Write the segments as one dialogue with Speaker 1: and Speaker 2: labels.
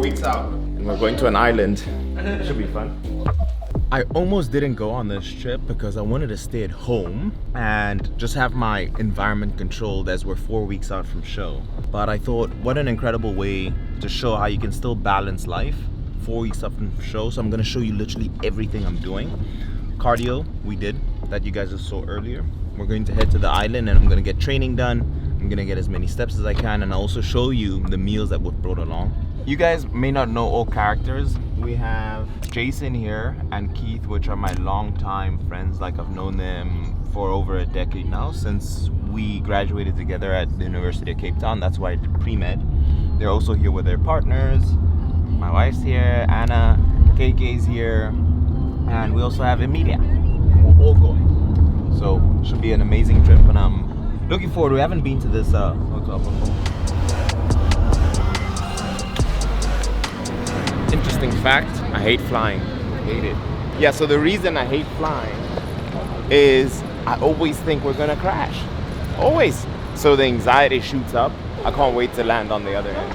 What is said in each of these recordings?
Speaker 1: weeks out, and we're going to an island. It should be fun. I almost didn't go on this trip because I wanted to stay at home and just have my environment controlled as we're 4 weeks out from show. But I thought, what an incredible way to show how you can still balance life 4 weeks out from show. So I'm gonna show you literally everything I'm doing. Cardio, we did, that you guys just saw earlier. We're going to head to the island and I'm gonna get training done. I'm gonna get as many steps as I can, and I'll also show you the meals that we've brought along. You guys may not know all characters. We have Jason here and Keith, which are my longtime friends. Like, I've known them for over a decade now, since we graduated together at the University of Cape Town. That's why I did pre-med. They're also here with their partners. My wife's here, Anna, KK's here, and we also have Emilia. We're all going. So it should be an amazing trip, and I'm looking forward. We haven't been to this hotel before. Interesting fact, I hate flying. I hate it. Yeah, so the reason I hate flying is I always think we're gonna crash. Always. So the anxiety shoots up. I can't wait to land on the other end.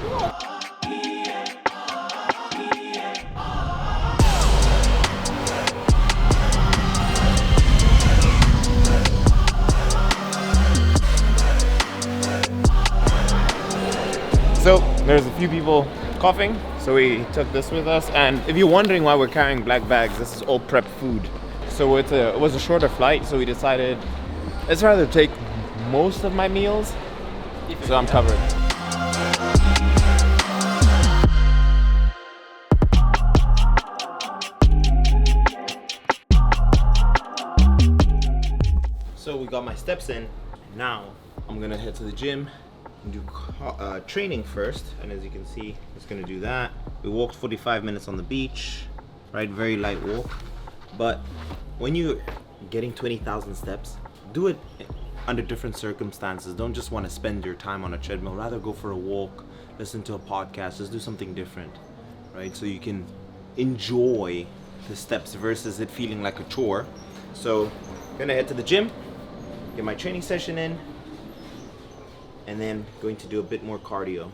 Speaker 1: So there's a few people coughing, so we took this with us. And if you're wondering why we're carrying black bags, this is all prep food. So it was a shorter flight, so we decided let's rather take most of my meals, so I'm covered. So we got my steps in. Now I'm gonna head to the gym and do training first, and as you can see, it's gonna do that. We walked 45 minutes on the beach, right? Very light walk. But when you're getting 20,000 steps, do it under different circumstances. Don't just want to spend your time on a treadmill. Rather go for a walk, listen to a podcast, just do something different, right? So you can enjoy the steps versus it feeling like a chore. So I'm gonna head to the gym, get my training session in, and then going to do a bit more cardio.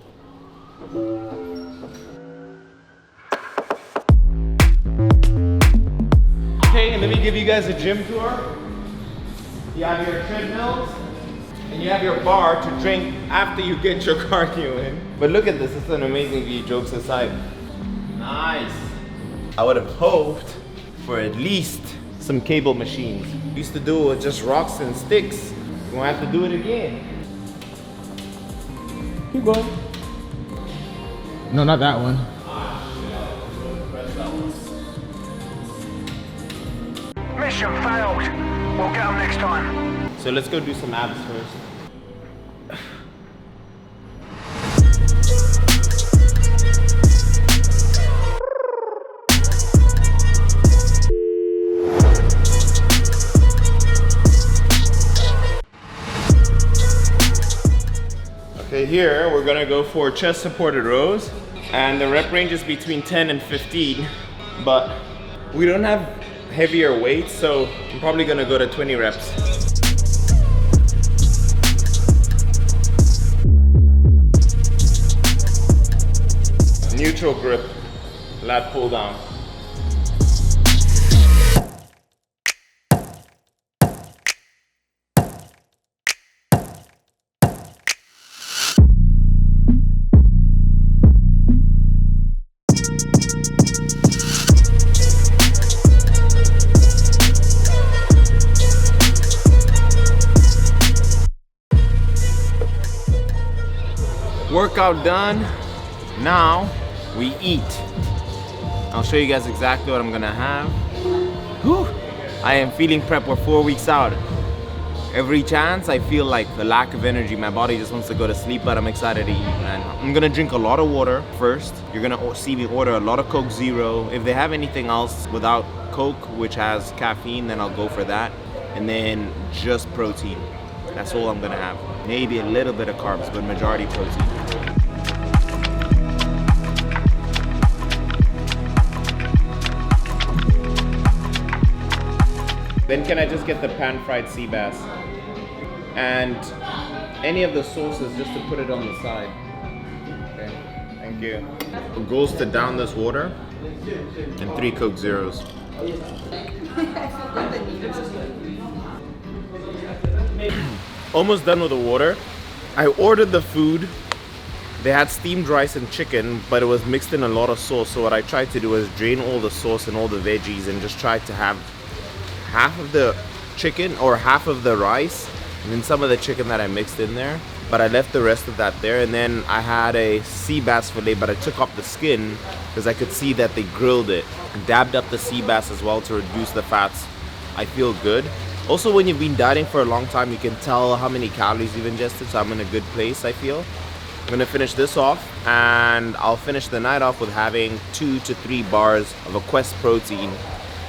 Speaker 1: Okay, and let me give you guys a gym tour. You have your treadmills, and you have your bar to drink after you get your cardio in. But look at this, it's an amazing view, jokes aside. Nice. I would have hoped for at least some cable machines. Used to do it with just rocks and sticks. You won't have to do it again. Keep going.
Speaker 2: No, not that one.
Speaker 3: Mission failed. We'll get them next time.
Speaker 1: So let's go do some abs first. Okay, here we're gonna go for chest supported rows, and the rep range is between 10 and 15, but we don't have heavier weights, so I'm probably gonna go to 20 reps. Neutral grip, lat pull down. Workout done. Now we eat. I'll show you guys exactly what I'm gonna have. Whew. I am feeling prep. We're 4 weeks out. Every chance I feel like the lack of energy. My body just wants to go to sleep, but I'm excited to eat, man. I'm gonna drink a lot of water first. You're gonna see me order a lot of Coke Zero. If they have anything else without Coke, which has caffeine, then I'll go for that. And then just protein. That's all I'm gonna have. Maybe a little bit of carbs, but majority protein. Then can I just get the pan-fried sea bass? And any of the sauces just to put it on the side. Okay, Thank you. Goals to down this water and 3 Coke Zeros. Almost done with the water. I ordered the food. They had steamed rice and chicken, but it was mixed in a lot of sauce. So what I tried to do was drain all the sauce and all the veggies and just tried to have half of the chicken or half of the rice and then some of the chicken that I mixed in there. But I left the rest of that there, and then I had a sea bass fillet, but I took off the skin because I could see that they grilled it. Dabbed up the sea bass as well to reduce the fats. I feel good. Also, when you've been dieting for a long time, you can tell how many calories you've ingested, so I'm in a good place, I feel. I'm gonna finish this off, and I'll finish the night off with having 2 to 3 bars of a Quest protein.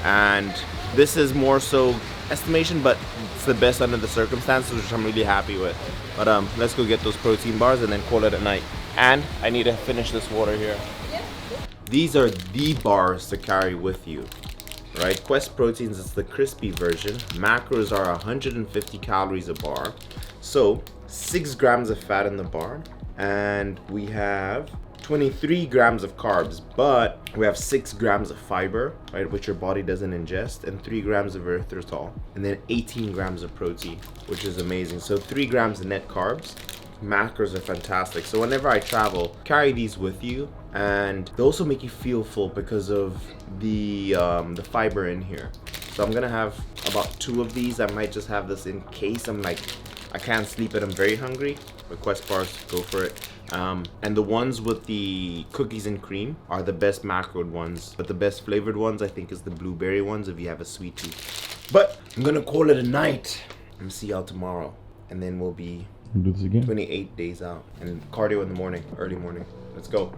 Speaker 1: And this is more so estimation, but it's the best under the circumstances, which I'm really happy with. But let's go get those protein bars and then call it a night. And I need to finish this water here. These are the bars to carry with you, right? Quest proteins is the crispy version. Macros are 150 calories a bar. So 6 grams of fat in the bar, and we have 23 grams of carbs, but we have 6 grams of fiber, right, which your body doesn't ingest, and 3 grams of erythritol, and then 18 grams of protein, which is amazing. So 3 grams of net carbs. Macros are fantastic. So whenever I travel, carry these with you, and they also make you feel full because of the fiber in here. So I'm gonna have about 2 of these. I might just have this in case I'm like, I can't sleep and I'm very hungry. But Quest bars, go for it. And the ones with the cookies and cream are the best macroed ones, but the best flavored ones I think is the blueberry ones if you have a sweet tooth. But I'm gonna call it a night. I'm gonna see y'all tomorrow, and then we'll be
Speaker 2: do this again.
Speaker 1: 28 days out, and cardio in the morning, early morning. Let's go.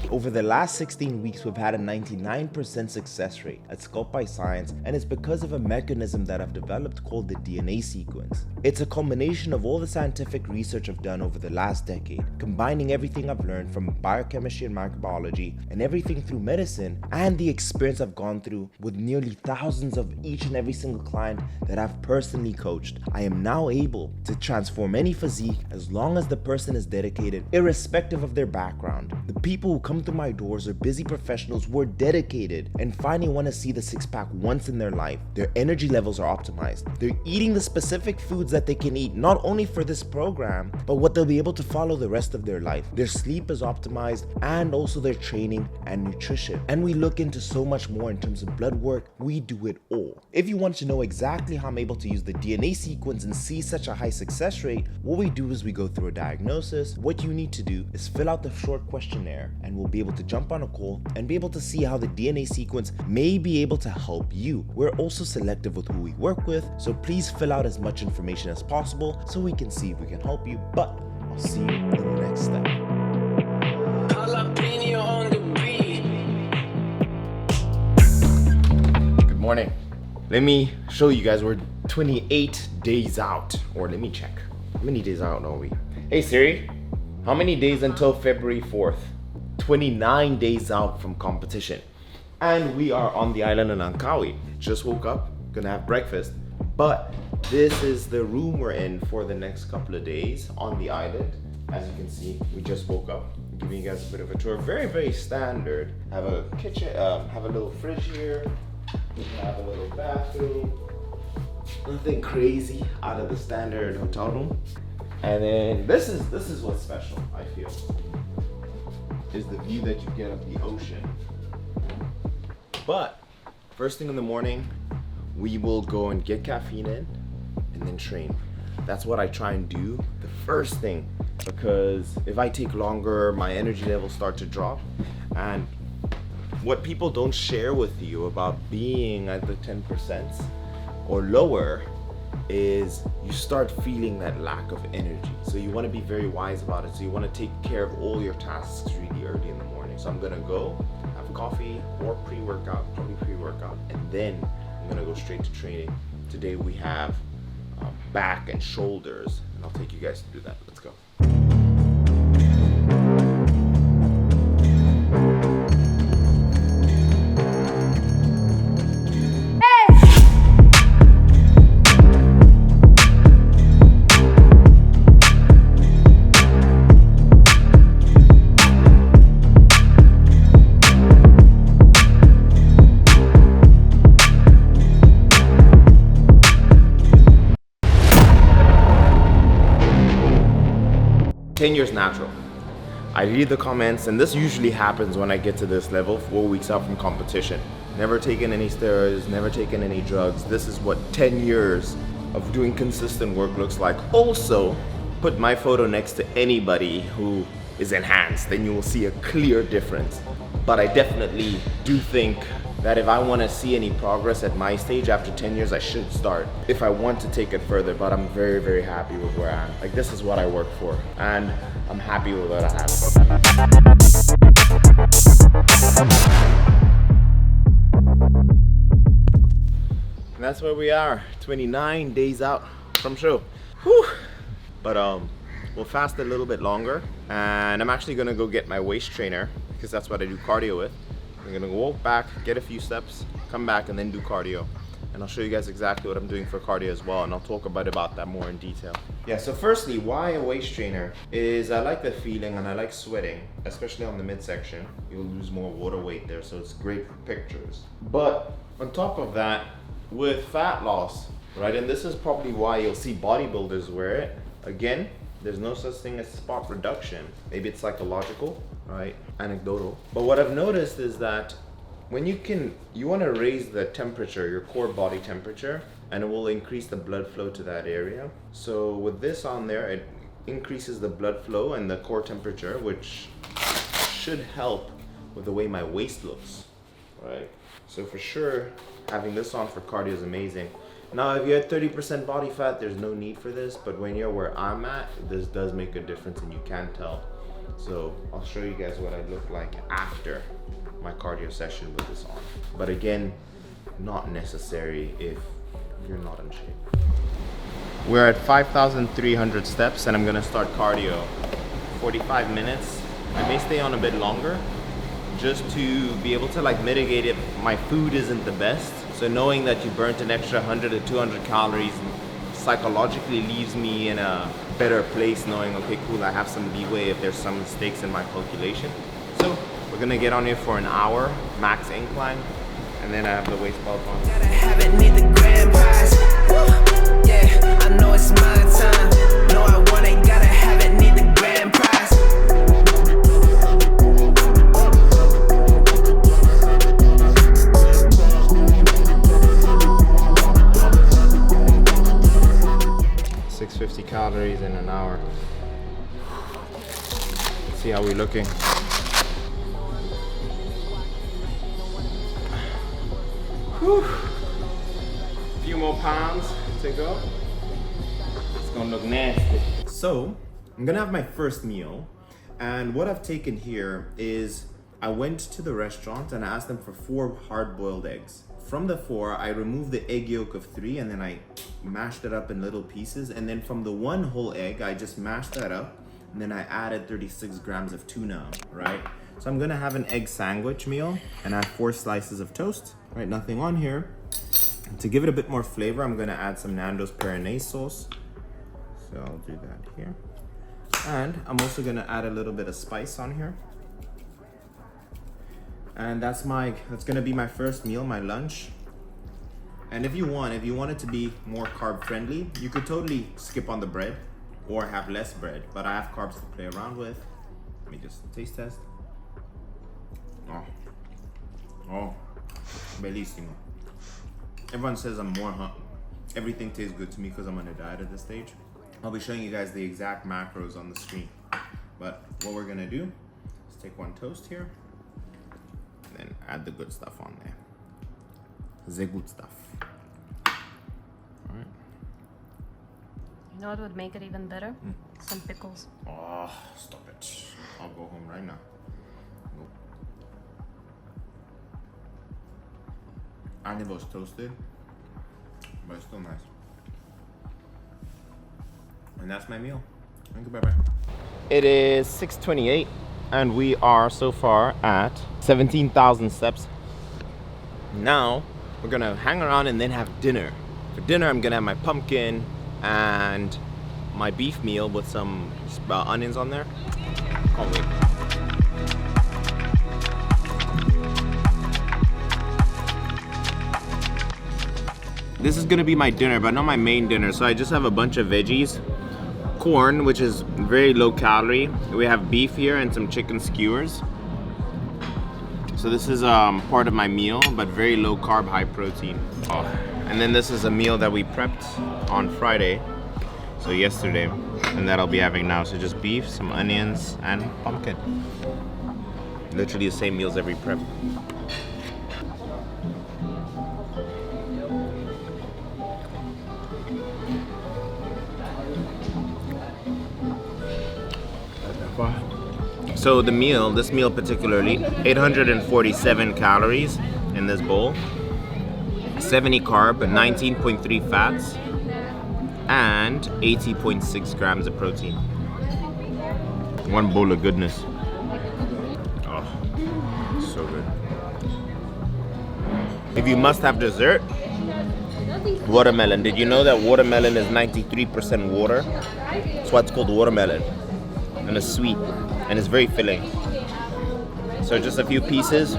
Speaker 1: Over the last 16 weeks, we've had a 99% success rate at Sculpt by Science, and it's because of a mechanism that I've developed called the DNA sequence. It's a combination of all the scientific research I've done over the last decade, combining everything I've learned from biochemistry and microbiology and everything through medicine, and the experience I've gone through with nearly thousands of each and every single client that I've personally coached. I am now able to transform any physique as long as the person is dedicated, irrespective of their background. The people who come through my doors are busy professionals who are dedicated and finally want to see the six-pack once in their life. Their energy levels are optimized. They're eating the specific foods that they can eat, not only for this program, but what they'll be able to follow the rest of their life. Their sleep is optimized, and also their training and nutrition. And we look into so much more in terms of blood work. We do it all. If you want to know exactly how I'm able to use the DNA sequence and see such a high success rate, what we do is we go through a diagnosis. What you need to do is fill out the short questionnaire, and we'll be able to jump on a call and be able to see how the DNA sequence may be able to help you. We're also selective with who we work with, so please fill out as much information as possible so we can see if we can help you. But I'll see you in the next step. Good morning. Let me show you guys, we're 28 days out, or let me check. How many days out are we? Hey Siri, how many days until February 4th? 29 days out from competition. And we are on the island of Langkawi. Just woke up, gonna have breakfast. But this is the room we're in for the next couple of days on the island. As you can see, we just woke up. I'm giving you guys a bit of a tour. Very, very standard. Have a kitchen, have a little fridge here. Have a little bathroom. Nothing crazy out of the standard hotel room. And then this is what's special, I feel, is the view that you get of the ocean. But first thing in the morning, we will go and get caffeine in and then train. That's what I try and do the first thing, because if I take longer, my energy levels start to drop. And what people don't share with you about being at the 10% or lower is you start feeling that lack of energy. So you want to be very wise about it. So you want to take care of all your tasks really early in the morning. So I'm gonna go have coffee or pre-workout, probably pre-workout, and then I'm gonna go straight to training. Today we have back and shoulders, and I'll take you guys to do that. Let's go. 10 years natural. I read the comments, and this usually happens when I get to this level, 4 weeks out from competition. Never taken any steroids, never taken any drugs. This is what 10 years of doing consistent work looks like. Also, put my photo next to anybody who is enhanced, then you will see a clear difference. But I definitely do think that if I want to see any progress at my stage after 10 years, I should start if I want to take it further. But I'm very, very happy with where I am. Like, this is what I work for, and I'm happy with what I have. And that's where we are, 29 days out from show. Whew. But we'll fast a little bit longer, and I'm actually gonna go get my waist trainer because that's what I do cardio with. I'm gonna walk back, get a few steps, come back, and then do cardio. And I'll show you guys exactly what I'm doing for cardio as well, and I'll talk about that more in detail. Yeah, so firstly, why a waist trainer is I like the feeling and I like sweating, especially on the midsection. You'll lose more water weight there, so it's great for pictures. But on top of that, with fat loss, right, and this is probably why you'll see bodybuilders wear it. Again, there's no such thing as spot reduction. Maybe it's psychological, right? Anecdotal. But what I've noticed is that when you want to raise the temperature, your core body temperature, and it will increase the blood flow to that area. So with this on there, it increases the blood flow and the core temperature, which should help with the way my waist looks, right? So for sure, having this on for cardio is amazing. Now, if you're at 30% body fat, there's no need for this, but when you're where I'm at, this does make a difference and you can tell. So I'll show you guys what I look like after my cardio session with this on. But again, not necessary if you're not in shape. We're at 5,300 steps and I'm gonna start cardio. 45 minutes. I may stay on a bit longer just to be able to like mitigate if my food isn't the best. So knowing that you burnt an extra 100 to 200 calories psychologically leaves me in a better place, knowing, okay, cool, I have some leeway if there's some mistakes in my calculation. So we're gonna get on here for an hour, max incline, and then I have the waist belt on.
Speaker 4: Gotta have it, need the grand prize. Yeah, I know it's my time. No, I want it, gotta have it, need the grand prize.
Speaker 1: Calories in an hour. Let's see how we're looking. Whew. A few more pounds to go. It's gonna look nasty. So, I'm gonna have my first meal, and what I've taken here is I went to the restaurant and I asked them for 4 hard-boiled eggs. From the 4, I removed the egg yolk of 3 and then I mashed it up in little pieces. And then from the 1 whole egg, I just mashed that up. And then I added 36 grams of tuna, right? So I'm gonna have an egg sandwich meal and I have 4 slices of toast, right? Nothing on here. To give it a bit more flavor, I'm gonna add some Nando's Peronaise sauce. So I'll do that here. And I'm also gonna add a little bit of spice on here. And that's gonna be my first meal, my lunch. And if you want it to be more carb friendly, you could totally skip on the bread or have less bread, but I have carbs to play around with. Let me just taste test. Oh, bellissimo. Everyone says I'm more everything tastes good to me because I'm on a diet at this stage. I'll be showing you guys the exact macros on the screen. But what we're gonna do is take 1 toast here, then add the good stuff on there. The good stuff. Alright.
Speaker 5: You know what would make it even better? Some pickles.
Speaker 1: Oh, stop it. I'll go home right now. Nope. I never was toasted, but it's still nice. And that's my meal. Thank you, bye-bye. It is 6:28. And we are so far at 17,000 steps. Now we're gonna hang around and then have dinner. For dinner, I'm gonna have my pumpkin and my beef meal with some onions on there. Can't wait. This is gonna be my dinner, but not my main dinner. So I just have a bunch of veggies, corn, which is very low calorie. We have beef here and some chicken skewers. So this is part of my meal, but very low carb, high protein. Oh. And then this is a meal that we prepped on Friday, so yesterday, and that I'll be having now. So just beef, some onions, and pumpkin. Literally the same meals every prep. So the meal, this meal particularly, 847 calories in this bowl, 70 carb, 19.3 fats, and 80.6 grams of protein. One bowl of goodness. Oh, so good. If you must have dessert, watermelon. Did you know that watermelon is 93% water? That's why it's called watermelon. And it's sweet, and it's very filling. So just a few pieces,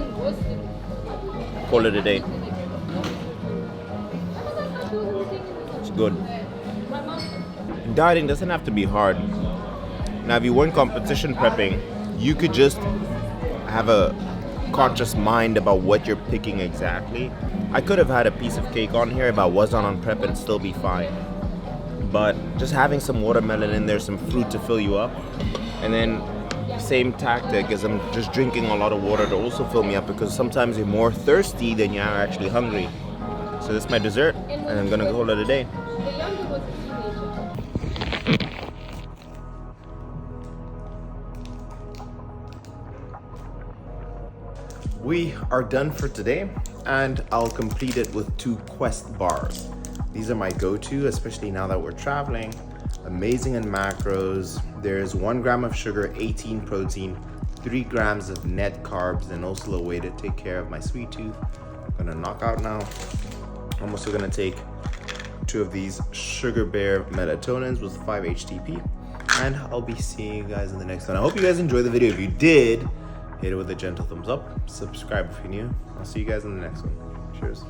Speaker 1: call it a day. It's good. Dieting doesn't have to be hard. Now if you weren't competition prepping, you could just have a conscious mind about what you're picking exactly. I could have had a piece of cake on here if I wasn't on prep and still be fine. But just having some watermelon in there, some fruit to fill you up, and then same tactic as I'm just drinking a lot of water to also fill me up, because sometimes you're more thirsty than you are actually hungry. So this is my dessert, and I'm gonna call it a day. We are done for today, and I'll complete it with 2 Quest bars. These are my go-to, especially now that we're traveling. Amazing in macros. There's 1 gram of sugar, 18 protein, 3 grams of net carbs, and also a way to take care of my sweet tooth. I'm gonna knock out now. I'm also gonna take 2 of these Sugar Bear melatonins with 5 HTP, and I'll be seeing you guys in the next one. I hope you guys enjoyed the video. If you did, hit it with a gentle thumbs up. Subscribe if you're new. I'll see you guys in the next one. Cheers.